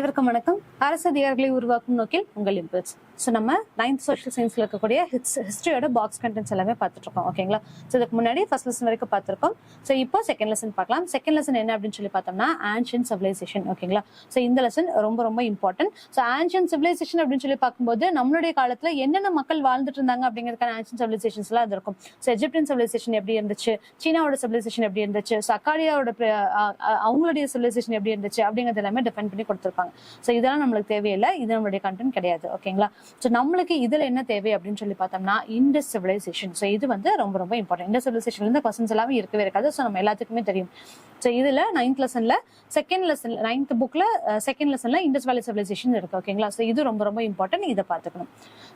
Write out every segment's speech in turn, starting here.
அனைவருக்கும் வணக்கம். அரசு அதிகாரிகளை உருவாக்கும் நோக்கில் உங்கள் இம்பல்ஸ். ஸோ நம்ம 9th சோஷியல் சயின்ஸ்ல இருக்கக்கூடிய ஹிஸ்டரியோட பாக்ஸ் கண்டென்ட்ஸ் எல்லாமே பார்த்துட்டு இருக்கோம். ஓகேங்களா? ஸோ இதுக்கு முன்னாடி ஃபர்ஸ்ட் லெசன் வரைக்கும் பார்த்துருக்கோம். ஸோ இப்போ செகண்ட் லெசன் பார்க்கலாம். செகண்ட் லெசன் என்ன அப்படின்னு சொல்லி பார்த்தோம்னா ஆன்ஷியன்ட் சிவிலைசேஷன். ஓகேங்களா? ஸோ இந்த லெசன் ரொம்ப ரொம்ப இம்பார்ட்டன்ட். ஸோ ஆன்ஷியன்ட் சிவிலைசேஷன் அப்படின்னு சொல்லி பார்க்கும்போது நம்மளுடைய காலத்துல என்னென்ன மக்கள் வாழ்ந்துட்டு இருந்தாங்க அப்படிங்கிறதுக்கான ஆன்ஷியன்ட் சிவிலைசேஷன்ஸ் எல்லாம் இருக்கும். ஸோ எஜிப்டியன் சிவிலைசேஷன் எப்படி இருந்துச்சு, சீனாவோட சிவிலைசேஷன் எப்படி இருந்துச்சு, ஸோ அக்காடியாவோட அவங்களுடைய சிவிலைசேஷன் எப்படி இருந்துச்சு அப்படிங்கிறது எல்லாமே டிஃபைன் பண்ணி கொடுத்துருப்பாங்க. ஸோ இதெல்லாம் நம்மளுக்கு தேவையில்லை, இது நம்மளுடைய கண்டென்ட் கிடையாது. ஓகேங்களா? ஸோ நம்மளுக்கு இதுல என்ன தேவை அப்படின்னு சொல்லி பார்த்தோம்னா இண்டஸ் சிவிலைசேஷன். ஸோ இது வந்து ரொம்ப ரொம்ப இம்பார்ட்டன்ட். இண்டஸ் சிவிலைசேஷன்ல இருந்து கொஸ்டின்ஸ் எல்லாமே இருக்கவே இருக்காது. ஸோ நம்ம எல்லாத்துக்குமே தெரியும். ஸோ இதுல 9th லெசன்ல செகண்ட் லெசன் 9th புக்ல செகண்ட் லெசன்ல இண்டஸ் வேலி சிவிலைசேஷன் இருக்கு. ஓகேங்களா? ஸோ இது ரொம்ப ரொம்ப இம்பார்ட்டன்ட், இதை பார்த்துக்கணும்.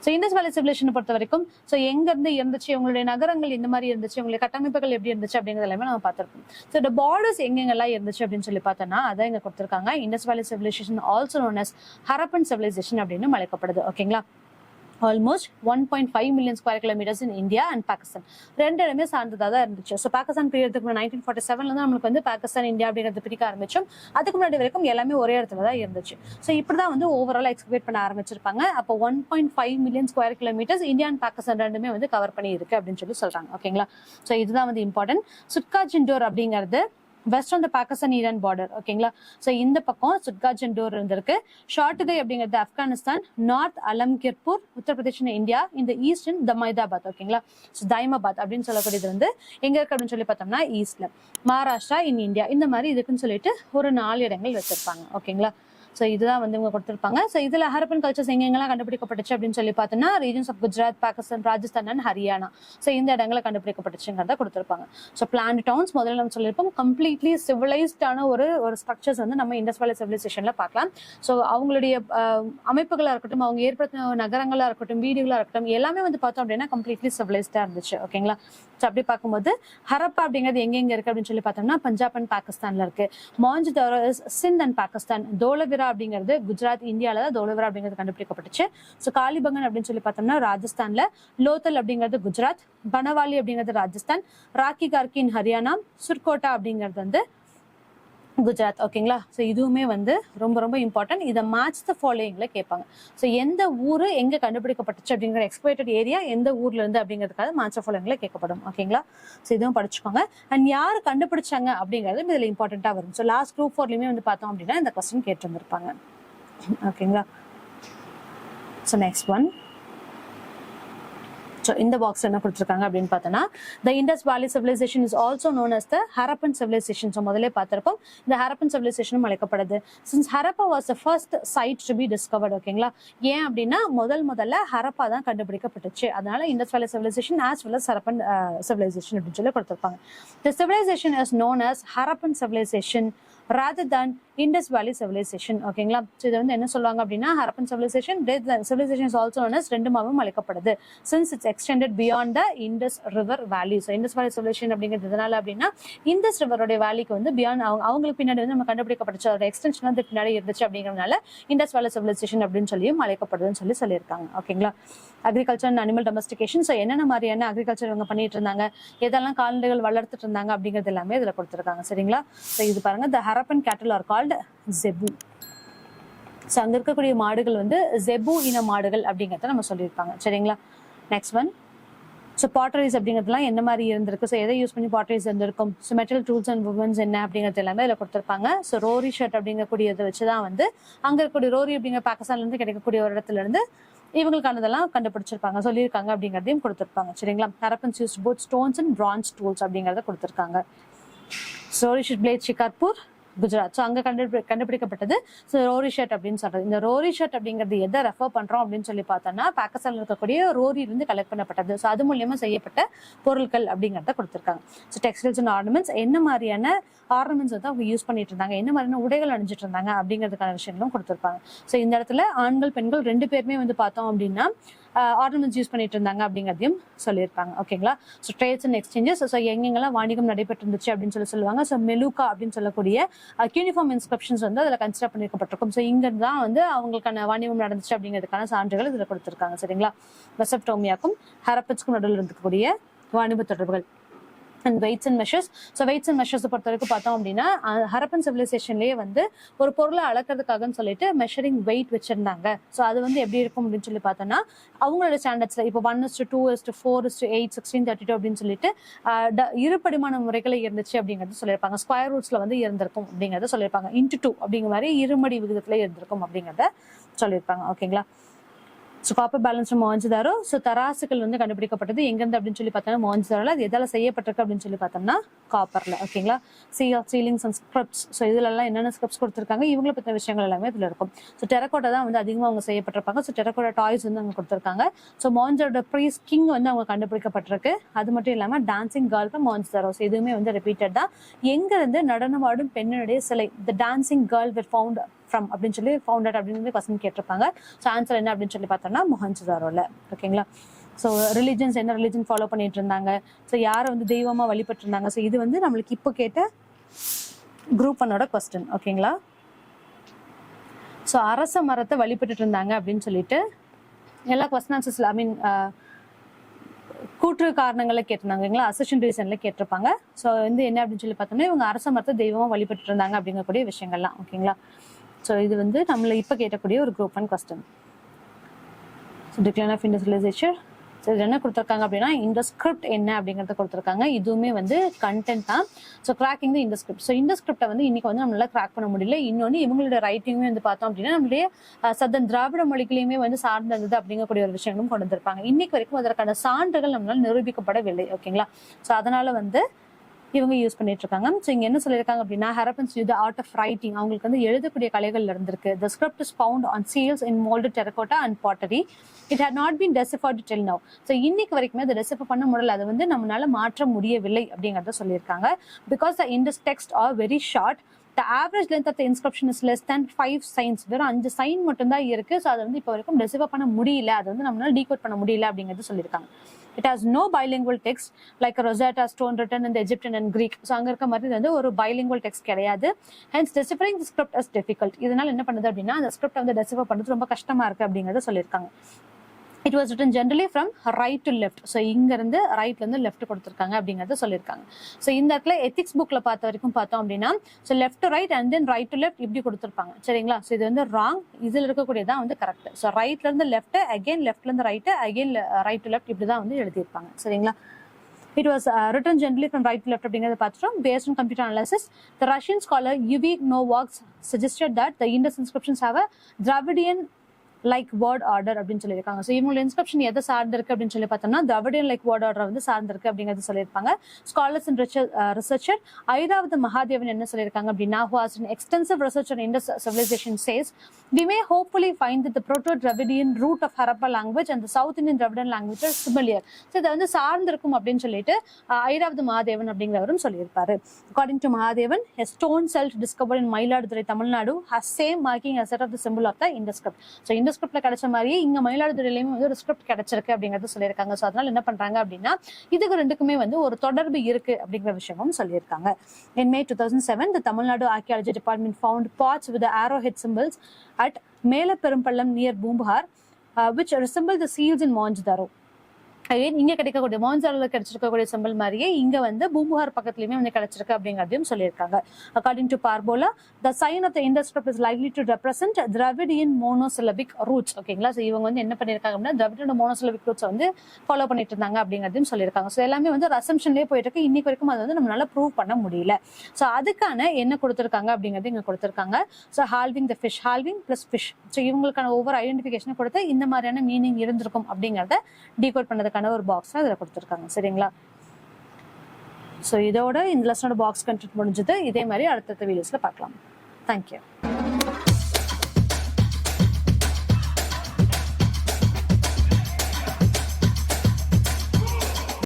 ஸோ இண்டஸ் வேலி சிவிலைசேஷன் பொறுத்த வரைக்கும் ஸோ எங்க இருந்து இருந்துச்சு, உங்களுடைய நகரங்கள் இந்த மாதிரி இருந்துச்சு, உங்களுடைய கட்டமைப்புகள் எப்படி இருந்துச்சு அப்படிங்கிறது எல்லாமே நம்ம பார்த்திருக்கோம். ஸோ இந்த பார்டர்ஸ் எங்கெங்கெல்லாம் இருந்துச்சு அப்படின்னு சொல்லி பார்த்தோம்னா அதான் இங்க கொடுத்துருக்காங்க. Indus valley civilization also known as Harappan civilization அப்படின்னு அழைக்கப்படுது. ஓகேங்களா? Almost 1.5 million square kilometers in India and Pakistan ரெண்டு இடமே சார்ந்ததாக தான் இருந்துச்சு. ஸோ பாகிஸ்தான் பீரியடுக்கு 1947 தான் நம்மளுக்கு வந்து பாகிஸ்தான் இந்தியா அப்படிங்கிறது பிரிக்க ஆரம்பிச்சோம். அதுக்கு முன்னாடி வரைக்கும் எல்லாமே ஒரே இடத்துல தான் இருந்துச்சு. ஸோ இப்படிதான் வந்து ஓவரால் எக்ஸ்பிளேட் பண்ண ஆரம்பிச்சிருப்பாங்க. அப்போ 1.5 million square kilometres India and Pakistan ரெண்டுமே வந்து கவர் பண்ணி இருக்கு அப்படின்னு சொல்லி சொல்றாங்க. ஓகேங்களா? ஸோ இதுதான் வந்து இம்பார்ட்டன்ட். சுட்கா ஜிண்டோர் அப்படிங்கிறது west on the Pakistan Iran border. ஓகேங்களா? ஸோ இந்த பக்கம் சுட்காஜெண்டோர் இருந்திருக்கு. ஷார்ட்கை அப்படிங்கிறது ஆப்கானிஸ்தான், நார்த் அலம்கிர்பூர் உத்தரப்பிரதேஷ் இந்தியா, இந்த ஈஸ்டர்ன் தமைதாபாத். ஓகேங்களா? ஸோ தைமாபாத் அப்படின்னு சொல்லக்கூடியது வந்து எங்க இருக்கு அப்படின்னு சொல்லி பார்த்தோம்னா ஈஸ்ட்ல, மகாராஷ்டிரா இன் இந்தியா, இந்த மாதிரி இதுக்குன்னு சொல்லிட்டு ஒரு 4 இடங்கள் வச்சிருப்பாங்க. ஓகேங்களா? ஸோ இதுதான் வந்து இவங்க கொடுத்துருப்பாங்க. ஸோ இதுல ஹரப்பன் கல்ச்சர்ஸ் எங்கெங்கெல்லாம் கண்டுபிடிக்கப்பட்டுச்சு அப்படின்னு சொல்லி பார்த்தோம்னா regions of Gujarat, Pakistan, Rajasthan and Haryana. So இந்த இடங்களை கண்டுபிடிக்கப்பட்டுச்சுங்கிறத கொடுத்துருப்பாங்க. ஸோ பிளான்ட் டவுன்ஸ் முதல்ல நம்ம சொல்லியிருப்போம். கம்ப்ளீட்லி சிவிலைஸ்டான ஒரு ஸ்ட்ரக்சர்ஸ் வந்து நம்ம இண்டஸ் வேலி சிவிலைசேஷன்ல பார்க்கலாம். ஸோ அவங்களுடைய அமைப்புகளா இருக்கட்டும், அவங்க ஏற்படுத்தின நகரங்களா இருக்கட்டும், வீடுகளா இருக்கட்டும், எல்லாமே வந்து பார்த்தோம் அப்படின்னா கம்ப்ளீட்லி சிவிலைஸ்டா இருந்துச்சு. ஓகேங்களா? ஸோ அப்படி பார்க்கும்போது ஹரப்பா அப்படிங்கிறது எங்க இருக்கு அப்படின்னு சொல்லி பார்த்தோம்னா பஞ்சாப் அண்ட் பாகிஸ்தான்ல இருக்கு. மாஞ்சுதாரோ சிந்த் அண்ட் பாகிஸ்தான். தோலவிரா அப்படிங்கிறது குஜராத், இந்தியால தான் தோலவிரா அப்படிங்கிறது கண்டுபிடிக்கப்பட்டுச்சு. ஸோ காலிபங்கன் அப்படின்னு சொல்லி பார்த்தோம்னா ராஜஸ்தான்ல, லோத்தல் அப்படிங்கிறது குஜராத், பனவாலி அப்படிங்கிறது ராஜஸ்தான், ராக்கி கார்கின் ஹரியானா, சுர்கோட்டா அப்படிங்கிறது வந்து குஜராத். ஓகேங்களா? ஸோ இதுவுமே வந்து ரொம்ப ரொம்ப இம்பார்ட்டன்ட். இதை மேட்ச் த ஃபாலோயிங்ல கேட்பாங்க. ஸோ எந்த ஊர் எங்க கண்டுபிடிக்கப்பட்டுச்சு அப்படிங்கிற எக்ஸ்பெக்டட் ஏரியா எந்த ஊர்ல இருந்து அப்படிங்கிறதுக்காக மேட்ச் த ஃபாலோயிங்ல கேட்கப்படும். ஓகேங்களா? ஸோ இதுவும் படிச்சுக்கோங்க. அண்ட் யார் கண்டுபிடிச்சாங்க அப்படிங்கிறது இதுல இம்பார்ட்டன்டா வரும். ஸோ லாஸ்ட் குரூப் 4லயுமே வந்து பார்த்தோம் அப்படின்னா இந்த கொஸ்டின் கேட்டிருந்திருப்பாங்க. ஓகேங்களா? So next one. ஸோ இந்த பாக்ஸ் என்ன கொடுத்துருக்காங்க அப்படின்னு பார்த்தோன்னா the Indus valley civilization is also known as the Harappan civilization. So முதலே பார்த்திருப்போம். இந்த ஹரப்பன் சிவிலைசேஷனும் அழைக்கப்படுது. Since Harappa was the first site to be discovered. ஓகேங்களா? ஏன் அப்படின்னா முதல்ல ஹரப்பா தான் கண்டுபிடிக்கப்பட்டுச்சு. அதனால Indus valley civilization as well as Harappan civilization அப்படின்னு சொல்லி கொடுத்துருப்பாங்க. The civilization is known as Harappan civilization rather than Indus Valley civilization. ஓகேங்களா? ஸோ இது வந்து என்ன சொல்லுவாங்க அப்படின்னா Harappan civilization is also known as ரெண்டுமாவும் அழைக்கப்படுது. Since it's extended beyond the Indus river valley. So Indus valley civilization அப்படிங்கிறது எதனால அப்படின்னா இண்டஸ் ரிவருடைய வேலிக்கு வந்து பியாண்ட் அவங்களுக்கு பின்னாடி வந்து நம்ம கண்டுபிடிக்கப்பட்டுச்சு, அதோட எக்ஸ்டென்ஷன் வந்து பின்னாடி இருந்துச்சு அப்படிங்கிறதுனால இண்டஸ் வேலி சிவிலைசேஷன் அப்படின்னு சொல்லியும் அழைக்கப்படுதுன்னு சொல்லியிருக்காங்க. ஓகேங்களா? Agriculture and animal domestication. So என்னென்ன மாதிரியான அக்ரிகல்ச்சர் இவங்க பண்ணிட்டு இருந்தாங்க, எதெல்லாம் கால்நடைகள் வளர்த்துட்டு இருந்தாங்க அப்படிங்கிறது எல்லாமே இதுல கொடுத்துருக்காங்க. சரிங்களா? ஸோ இது பாருங்க, த ஹரப்பன் கேட்டல் ஆர் கால்டு ஜெபு. ஸோ அங்க இருக்கக்கூடிய மாடுகள் வந்து ஜெபு இன மாடுகள் அப்படிங்கிறத நம்ம சொல்லியிருப்பாங்க. சரிங்களா? Next one. ஸோ பாட்டரிஸ் அப்படிங்கிறதுலாம் என்ன மாதிரி இருந்திருக்கு, ஸோ எதை யூஸ் பண்ணி பாட்டரிஸ் இருந்திருக்கும், so metal tools and women's என்ன அப்படிங்கிறது எல்லாமே இதில் கொடுத்துருப்பாங்க. ஸோ ரோரி ஷர்ட் அப்படிங்கக்கூடியதை வச்சுதான் வந்து அங்கே இருக்கக்கூடிய ரோரி அப்படிங்கிற பாகிஸ்தான்ல இருந்து கிடைக்கக்கூடிய ஒரு இடத்துல இருந்து இவங்களுக்கானதெல்லாம் கண்டுபிடிச்சிருப்பாங்க, சொல்லியிருக்காங்க அப்படிங்கிறதையும் கொடுத்துருப்பாங்க. சரிங்களா? Harappans use both stones and bronze tools அப்படிங்கிறத கொடுத்துருக்காங்க. Rohri chert blade Shikarpur, Gujarat. So அங்கே கண்டுபிடிக்கப்பட்டது ஸோ ரோரி ஷர்ட் அப்படின்னு சொல்றது. இந்த ரோரி ஷர்ட் அப்படிங்கிறது எதை ரெஃபர் பண்றோம் அப்படின்னு சொல்லி பார்த்தோம்னா பாகிஸ்தான்ல இருக்கக்கூடிய ரோரியிலிருந்து கலெக்ட் பண்ணப்பட்டது. ஸோ அது மூலியமா செய்யப்பட்ட பொருட்கள் அப்படிங்கிறத கொடுத்துருக்காங்க. ஸோ டெக்ஸ்டைல்ஸ் அண்ட் ஆர்னமெண்ட்ஸ், என்ன மாதிரியான ஆர்னமெண்ட்ஸ் வந்து அவங்க யூஸ் பண்ணிட்டு இருந்தாங்க, என்ன மாதிரியான உடைகள் அணிஞ்சிட்டு இருந்தாங்க அப்படிங்கிறதுக்கான விஷயங்களும் கொடுத்துருப்பாங்க. ஸோ இந்த இடத்துல ஆண்கள் பெண்கள் 2 பேருமே வந்து பார்த்தோம் அப்படின்னா ஆர்னமெண்ட்ஸ் யூஸ் பண்ணிட்டு இருந்தாங்க அப்படிங்கிறதையும் சொல்லியிருப்பாங்க. ஓகேங்களா? So trades and exchanges, so எங்கெங்கெல்லாம் வாணிகம் நடைபெற்று இருந்துச்சு அப்படின்னு சொல்லுவாங்க. ஸோ மெலுகா அப்படின்னு சொல்லக்கூடிய யூனிஃபார்ம் இன்ஸ்கிரிப்ஷன்ஸ் வந்து அதில் கன்சிடர் பண்ணியிருக்கப்பட்டிருக்கும். ஸோ இங்க தான் வந்து அவங்களுக்கான வாணிகம் நடந்துச்சு அப்படிங்கிறதுக்கான சான்றுகள் இதில் கொடுத்துருக்காங்க. சரிங்களா? மெசப்டோமியாக்கும் ஹரப்பன்ஸ்க்கும் நடுவில் இருக்கக்கூடிய வாணிப தொடர்புகள். And weights and measures. So weights and measures பொறுத்த வரைக்கும் பார்த்தோம் அப்படின்னா ஹரப்பன் சிவிலைசேஷன்லேயே வந்து ஒரு பொருளை அளக்கிறதுக்காகன்னு சொல்லிட்டு மெஷரிங் வெயிட் வச்சிருந்தாங்க. ஸோ அது வந்து எப்படி இருக்கும் அப்படின்னு சொல்லி பார்த்தோம்னா அவங்களோட ஸ்டாண்டர்ட்ஸ்ல இப்போ 1:2:4:8 16:32 அப்படின்னு சொல்லிட்டு இருபடிமான முறைகளை இருந்துச்சு அப்படிங்கிறது சொல்லியிருப்பாங்க. ஸ்கொயர் ரூட்ஸ்ல வந்து இருந்திருக்கும் அப்படிங்கிறத சொல்லியிருப்பாங்க. இன்ட்டு 2 அப்படிங்கிற மாதிரி இருமடி விகிதத்துல இருந்திருக்கும் அப்படிங்கிறத சொல்லியிருப்பாங்க. ஓகேங்களா. So copper balance Mohenjodaro. So தராசுகள் வந்து கண்டுபிடிக்கப்பட்டது எங்கேருந்து அப்படின்னு சொல்லி பார்த்தோம்னா மொஹஞ்சதாரோல. அது எதால செய்யப்பட்டிருக்கு அப்படின்னு சொல்லி பார்த்தோம்னா காப்பர்ல. ஓகேங்களா. Ceilings and scripts. ஸோ இதுலலாம் என்னென்ன ஸ்கிரிப்ட்ஸ் கொடுத்துருக்காங்க இவங்களை பற்றின விஷயங்கள் எல்லாமே இதில் இருக்கும். ஸோ டெரக்கோட்டா தான் வந்து அதிகமாக அவங்க செய்யப்பட்டிருப்பாங்க. ஸோ டெரக்கோட்டா டாய்ஸ் வந்து அவங்க கொடுத்துருக்காங்க. ஸோ மொஹஞ்சதாரோட ப்ரீஸ் கிங் வந்து அவங்க கண்டுபிடிக்கப்பட்டிருக்கு. அது மட்டும் இல்லாமல் டான்சிங் கேர்ள் தான் மொஹஞ்சதாரோ. ஸோ இதுவுமே வந்து ரிப்பீட்டட் தான். எங்கிருந்து நடனமாடும் பெண்ணுடைய சிலை த dancing girl with found from அப்படின்னு சொல்லி ஃபவுண்டட் அப்படின்னு கொஸ்டின் கேட்டிருப்பாங்க. ஸோ ஆன்சர் என்ன அப்படின்னு சொல்லி பார்த்தோம்னா மொஹஞ்சதாரோல. ஓகேங்களா. ஸோ ரிலிஜன்ஸ் என்ன ரிலிஜன் ஃபாலோ பண்ணிட்டு இருந்தாங்க, ஸோ யாரை வந்து தெய்வமா வழிபட்டு இருந்தாங்க. ஸோ இது வந்து நம்மளுக்கு இப்போ கேட்ட குரூப் 1ஓட கொஸ்டின். ஓகேங்களா. ஸோ அரச மரத்தை வழிபட்டு இருந்தாங்க அப்படின்னு சொல்லிட்டு எல்லா கொஸ்டின் ஆன்சர்ஸ்ல கூற்று காரணங்களை கேட்டிருந்தாங்களா, அசெஷன் ரீசன்ல கேட்டிருப்பாங்க. ஸோ வந்து என்ன அப்படின்னு சொல்லி பார்த்தோம்னா இவங்க அரச மரத்தை தெய்வமா வழிபட்டு இருந்தாங்க அப்படிங்கக்கூடிய விஷயங்கள்லாம். ஓகேங்களா. ஸோ இது வந்து நம்மள இப்போ கேட்கக்கூடிய ஒரு group 1 question. So decline of Indus civilization. So இது என்ன கொடுத்துருக்காங்க அப்படின்னா இண்டஸ் ஸ்கிரிப்ட் என்ன அப்படிங்கிறத கொடுத்துருக்காங்க. இதுவுமே வந்து கண்டென்ட் தான். So cracking the Indus script. So Indus ஸ்கிரிப்டை வந்து இன்னைக்கு வந்து நம்மளால கிராக் பண்ண முடியல. இன்னொன்று இவங்களோட ரைட்டிங்குமே வந்து பார்த்தோம் அப்படின்னா நம்மளுடைய சதன் திராவிட மொழிகளையுமே வந்து சார்ந்தது அப்படிங்கக்கூடிய ஒரு விஷயங்களும் கொண்டு வந்திருப்பாங்க. இன்னைக்கு வரைக்கும் அதற்கான சான்றுகள் நம்மளால நிரூபிக்கப்படவில்லை. ஓகேங்களா. ஸோ அதனால வந்து இவங்க யூஸ் பண்ணிட்டு இருக்காங்க. ஸோ இங்க என்ன சொல்லியிருக்காங்க அப்படின்னா Harappans knew the art of writing. அவங்களுக்கு வந்து எழுதக்கூடிய கலைகள் இருந்திருக்கு. The script is found on seals in moulded terracotta and pottery. It had not been deciphered till now. So இன்னைக்கு வரைக்குமே அதை டெசிஃபை பண்ண முடியல, அதை வந்து நம்மளால மாற்ற முடியவில்லை அப்படிங்கிறத சொல்லியிருக்காங்க. Because the Indus text are very short. The average length of the inscription is less than 5 signs. வெறும் 5 சைன் மட்டும் தான் இருக்கு. ஸோ அதை வந்து இப்போ வரைக்கும் டெசிஃபை பண்ண முடியல, அதை வந்து நம்மளால டீகோட் பண்ண முடியல அப்படிங்கிறது சொல்லியிருக்காங்க. It has no bilingual text like a Rosetta Stone written in the Egyptian and Greek. So அங்கே இருக்க மாதிரி வந்து ஒரு bilingual text கிடையாது. Hence deciphering the script is difficult. இதனால என்ன பண்ணுது அப்படின்னா அந்த ஸ்கிரிப்ட் வந்து டெசிஃபை பண்ணுறது ரொம்ப கஷ்டமா இருக்கு அப்படிங்கிறத சொல்லியிருக்காங்க. It was written generally from right to left. So இங்க இருந்து ரைட்ல இருந்து லெஃப்ட் கொடுத்துருக்காங்க அப்படிங்கறத சொல்லியிருக்காங்க. ஸோ இந்த இடத்துல எத்திக்ஸ் புக்ல பார்த்த வரைக்கும் பார்த்தோம் அப்படின்னா so left to right and then right to left இப்படி கொடுத்துருப்பாங்க. சரிங்களா. ஸோ இது வந்து ராங். இதுல இருக்கக்கூடியதான் வந்து கரெக்ட். ஸோ ரைட்ல இருந்து லெஃப்ட், அகைன் லெஃப்ட்ல இருந்து right, again right to left இப்படிதான் வந்து எழுதியிருப்பாங்க. சரிங்களா. It was written generally from right to left அப்படிங்கறத பார்த்துட்டோம். Based on computer analysis, the Russian scholar Yuri Novak suggested that the Indus inscriptions have a Dravidian like word order அப்படின்னு சொல்லியிருக்காங்க. So இவங்களோட inscription எதை சார்ந்திருக்கு அப்படின்னு சொல்லி பார்த்தோம்னா திராவிடியன் லைக் வேர்ட் ஆர்டர் வந்து சார்ந்திருக்கு அப்படிங்கிறது சொல்லியிருப்பாங்க. Scholars and researcher Airavata Mahadevan என்ன சொல்லியிருக்காங்க அப்படின்னா who has an extensive research on Indus civilization says we may hopefully find that the proto-Dravidian root of Harappa language and the South Indian Dravidian language are similar. So இதை வந்து சார்ந்திருக்கும் அப்படின்னு சொல்லிட்டு ஐராவத மகாதேவன் அப்படிங்கிறவரும் சொல்லியிருப்பாரு. According to Mahadevan, a stone cell discovered in Mayiladuthurai, Tamil Nadu has same marking as that of the symbol of the Indus script. So இந்த ஸ்கிரிப்ட்ல கிடைச்ச மாதிரியே இங்க மயிலாடுதுறையிலுமே வந்து ஒரு ஸ்கிரிப்ட் கிடைச்சிருக்கு அப்படிங்கறது சொல்லியிருக்காங்க. ஸோ அதனால என்ன பண்றாங்க அப்படின்னா இதுக்கு ரெண்டுக்குமே வந்து ஒரு தொடர்பு இருக்கு அப்படிங்கிற விஷயமும் சொல்லியிருக்காங்க. In May 2007, the Tamil Nadu Archaeology Department found pots with the arrowhead symbols at Melaperumpallam near Boombahar, which resemble the seals in Mohenjo-daro. இங்க கிடைக்கக்கூடிய மொஹஞ்சதாரோல கிடைச்சிருக்கக்கூடிய சிம்பிள் மாதிரியே இங்க வந்து பூம்புகார் பக்கத்துலயுமே வந்து கிடைச்சிருக்கு அப்படிங்கறதையும் சொல்லியிருக்காங்க. According to Parpola, the sign of the Indus script is likely to represent Dravidian monosyllabic roots. ஓகேங்களா. ஸோ இவங்க வந்து என்ன பண்ணிருக்காங்க அப்படின்னா Dravidian monosyllabic roots வந்து ஃபாலோ பண்ணிட்டு இருந்தாங்க அப்படிங்கறதையும் சொல்லியிருக்காங்க. ஸோ எல்லாமே வந்து அசம்ஷன்லயே போயிட்டு இருக்கு. இன்னைக்கு வரைக்கும் அதை வந்து நம்மளால ப்ரூவ் பண்ண முடியல. ஸோ அதுக்கான என்ன கொடுத்திருக்காங்க அப்படிங்கறது இங்க கொடுத்திருக்காங்க. ஸோ ஹால்விங் த fish, halving plus fish. So இவங்களுக்கான ஒவ்வொரு ஐடென்டிஃபிகேஷன் கொடுத்து இந்த மாதிரியான மீனிங் இருந்திருக்கும் அப்படிங்கறத டீகோட் பண்ணதுக்கு ஒரு பாக்ஸ் அதுல கொடுத்திருக்காங்க. சரிங்களா. சோ இதோட இந்த லெசனோட பாக்ஸ் கண்டென்ட் முடிஞ்சது. இதே மாதிரி அடுத்த வீடியோஸ்ல பார்க்கலாம். தேங்க்யூ.